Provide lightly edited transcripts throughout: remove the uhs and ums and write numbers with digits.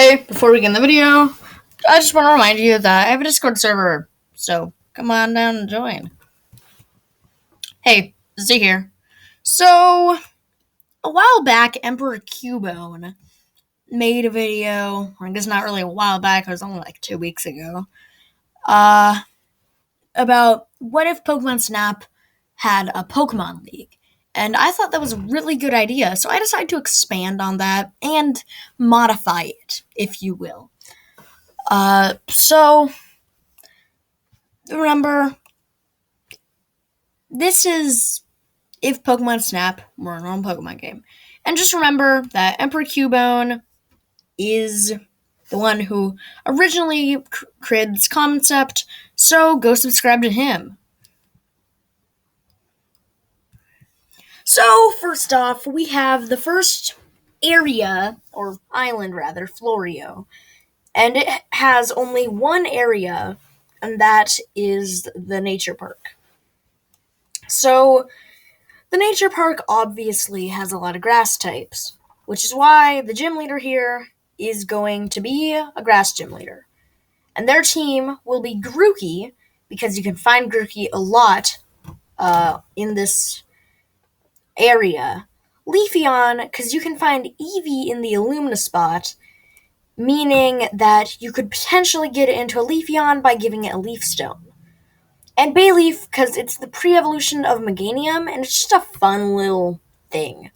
Hey, before we begin the video, I just want to remind you that I have a Discord server, so come on down and join. Hey, Z here. So, a while back, Emperor Cubone made a video, or I guess not really a while back, it was only like 2 weeks ago, about what if Pokemon Snap had a Pokemon League. And I thought that was a really good idea, so I decided to expand on that and modify it, if you will. So remember, this is if Pokemon Snap were a normal Pokemon game. And just remember that Emperor Cubone is the one who originally created this concept, so go subscribe to him. So, first off, we have the first area, or island rather, Florio. And it has only one area, and that is the nature park. So, the nature park obviously has a lot of grass types, which is why the gym leader here is going to be a grass gym leader. And their team will be Grookey, because you can find Grookey a lot in this area. Leafeon, because you can find Eevee in the Illumina spot, meaning that you could potentially get it into a Leafeon by giving it a Leaf Stone. And Bayleaf, because it's the pre-evolution of Meganium, and it's just a fun little thing.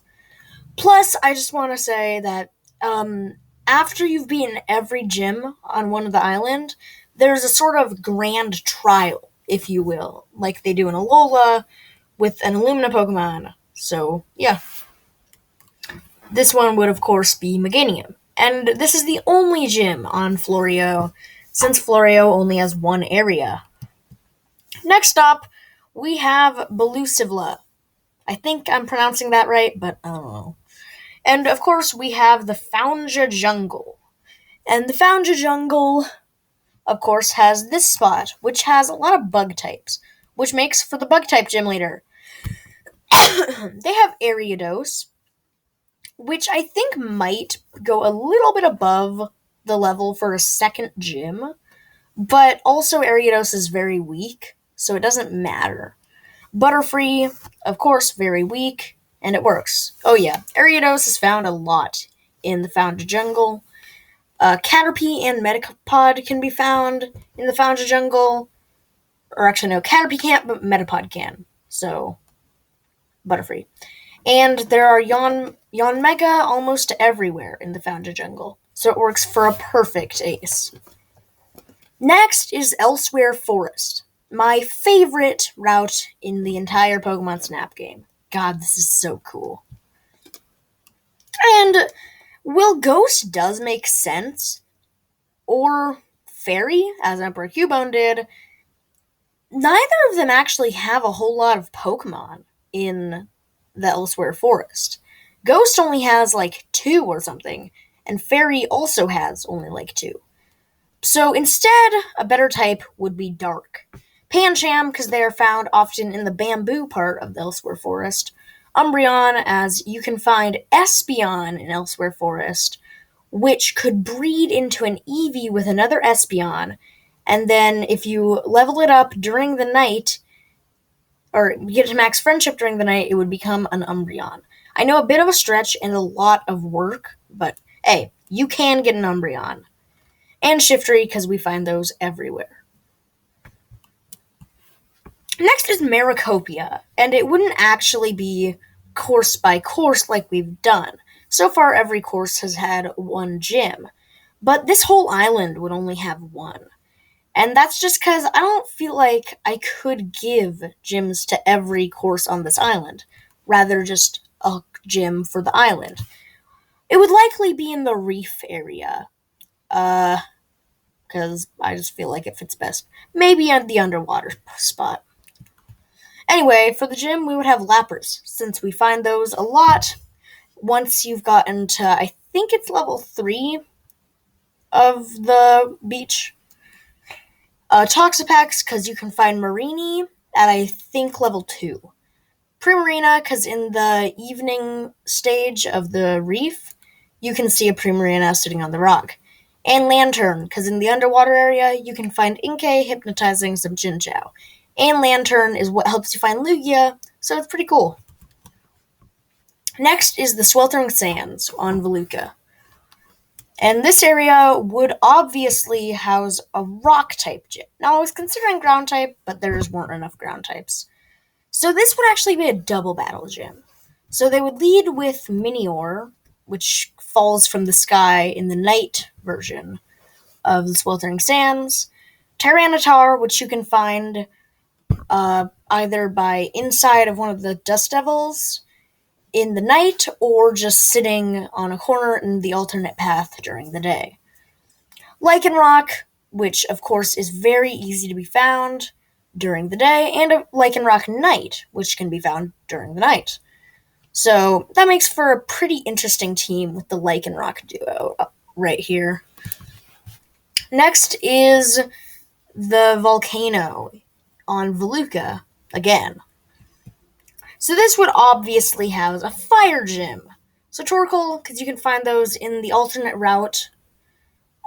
Plus, I just want to say that after you've beaten every gym on one of the island, there's a sort of grand trial, if you will, like they do in Alola with an Illumina Pokemon. So, yeah. This one would, of course, be Meganium. And this is the only gym on Florio, since Florio only has one area. Next up, we have Belusivela. I think I'm pronouncing that right, but I don't know. And, of course, we have the Founja Jungle. And the Founja Jungle, of course, has this spot, which has a lot of bug types, which makes for the bug-type gym leader. They have Ariados, which I think might go a little bit above the level for a second gym, but also Ariados is very weak, so it doesn't matter. Butterfree, of course, very weak, and it works. Oh yeah, Ariados is found a lot in the Founja Jungle. Caterpie and Metapod can be found in the Founja Jungle. Or actually, no, Caterpie can't, but Metapod can. So, Butterfree. And there are Yanmega almost everywhere in the Founja Jungle, so it works for a perfect ace. Next is Elsewhere Forest, my favorite route in the entire Pokemon Snap game. God, this is so cool. And while Ghost does make sense, or Fairy, as Emperor Cubone did, neither of them actually have a whole lot of Pokemon in the Elsewhere Forest. Ghost only has like 2 or something, and Fairy also has only like 2. So instead, a better type would be Dark. Pancham, because they are found often in the bamboo part of the Elsewhere Forest. Umbreon, as you can find Espeon in Elsewhere Forest, which could breed into an Eevee with another Espeon, and then if you level it up during the night, or get to max friendship during the night, it would become an Umbreon. I know a bit of a stretch and a lot of work, but hey, you can get an Umbreon. And Shiftry, because we find those everywhere. Next is Maricopa, and it wouldn't actually be course by course like we've done. So far, every course has had one gym, but this whole island would only have one. And that's just because I don't feel like I could give gyms to every course on this island, rather just a gym for the island. It would likely be in the reef area, because I just feel like it fits best. Maybe at the underwater spot. Anyway, for the gym, we would have Lapras, since we find those a lot once you've gotten to, I think it's level 3 of the beach. Toxapex, because you can find Marini at, I think, level 2. Primarina, because in the evening stage of the reef, you can see a Primarina sitting on the rock. And Lantern, because in the underwater area, you can find Inkay hypnotizing some Jinzhou. And Lantern is what helps you find Lugia, so it's pretty cool. Next is the Sweltering Sands on Veluca. And this area would obviously house a rock-type gym. Now, I was considering ground-type, but there just weren't enough ground types. So this would actually be a double battle gym. So they would lead with Minior, which falls from the sky in the night version of the Sweltering Sands. Tyranitar, which you can find either by inside of one of the Dust Devils in the night or just sitting on a corner in the alternate path during the day. Lycanroc, which of course is very easy to be found during the day, and a Lycanroc Knight, which can be found during the night. So that makes for a pretty interesting team with the Lycanroc duo right here. Next is the Volcano on Veluca again. So this would obviously house a fire gym. So Torkoal, because you can find those in the alternate route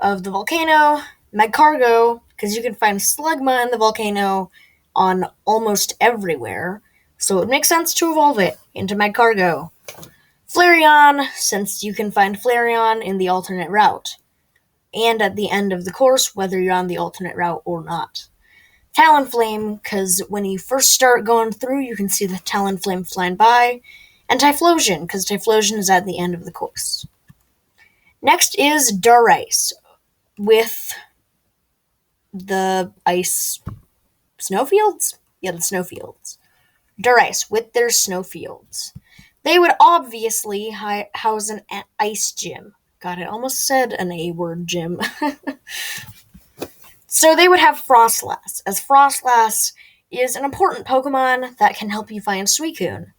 of the Volcano. Magcargo, because you can find Slugma in the Volcano on almost everywhere. So it makes sense to evolve it into Magcargo. Flareon, since you can find Flareon in the alternate route. And at the end of the course, whether you're on the alternate route or not. Talonflame, because when you first start going through, you can see the Talonflame flying by. And Typhlosion, because Typhlosion is at the end of the course. Next is Derice, with the ice snowfields? Yeah, the snowfields. Derice, with their snowfields. They would obviously house an ice gym. God, I almost said an A-word gym. So they would have Frostlass, as Frostlass is an important Pokemon that can help you find Suicune.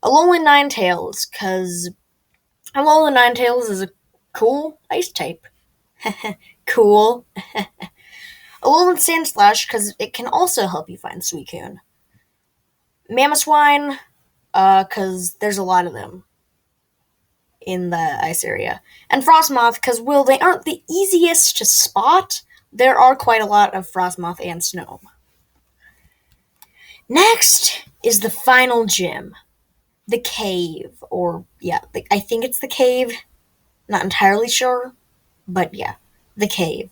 Alolan Ninetales, because Alolan Ninetales is a cool ice type. Cool. Alolan Sandslash, because it can also help you find Suicune. Mamoswine, because there's a lot of them in the ice area. And Frostmoth, because while they aren't the easiest to spot, there are quite a lot of Frostmoth and Snow. Next is the final gym, the cave, I think it's the cave, not entirely sure, but yeah, the cave.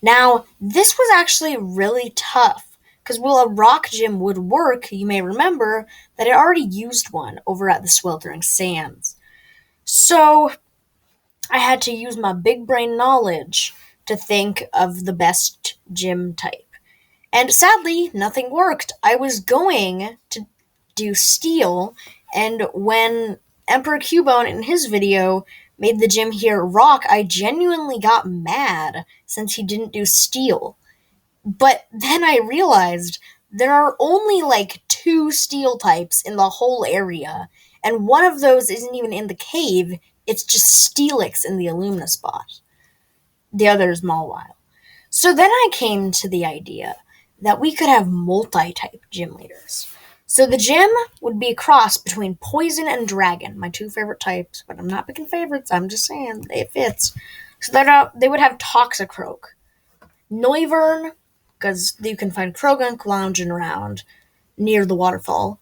Now, this was actually really tough, because while a rock gym would work, you may remember that I already used one over at the Sweltering Sands. So, I had to use my big brain knowledge to think of the best gym type. And sadly, nothing worked. I was going to do Steel, and when Emperor Cubone in his video made the gym here rock, I genuinely got mad since he didn't do Steel. But then I realized there are only like 2 Steel types in the whole area, and one of those isn't even in the cave, it's just Steelix in the Illumina spot. The other is Mawile. So then I came to the idea that we could have multi-type gym leaders. So the gym would be a cross between Poison and Dragon, my 2 favorite types, but I'm not picking favorites, I'm just saying, it fits. So they would have Toxicroak. Noivern, because you can find Krogunk lounging around near the waterfall.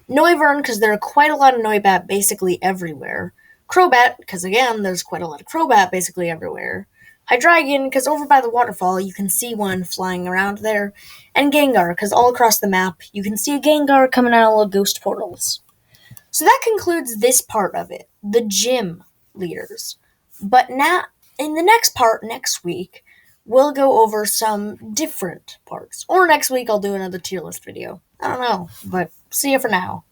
Noivern, because there are quite a lot of Noibat basically everywhere. Crobat, because again, there's quite a lot of Crobat basically everywhere. Hydreigon, because over by the waterfall, you can see one flying around there. And Gengar, because all across the map, you can see a Gengar coming out of little ghost portals. So that concludes this part of it, the gym leaders. But now, in the next part, next week, we'll go over some different parts. Or next week, I'll do another tier list video. I don't know, but see you for now.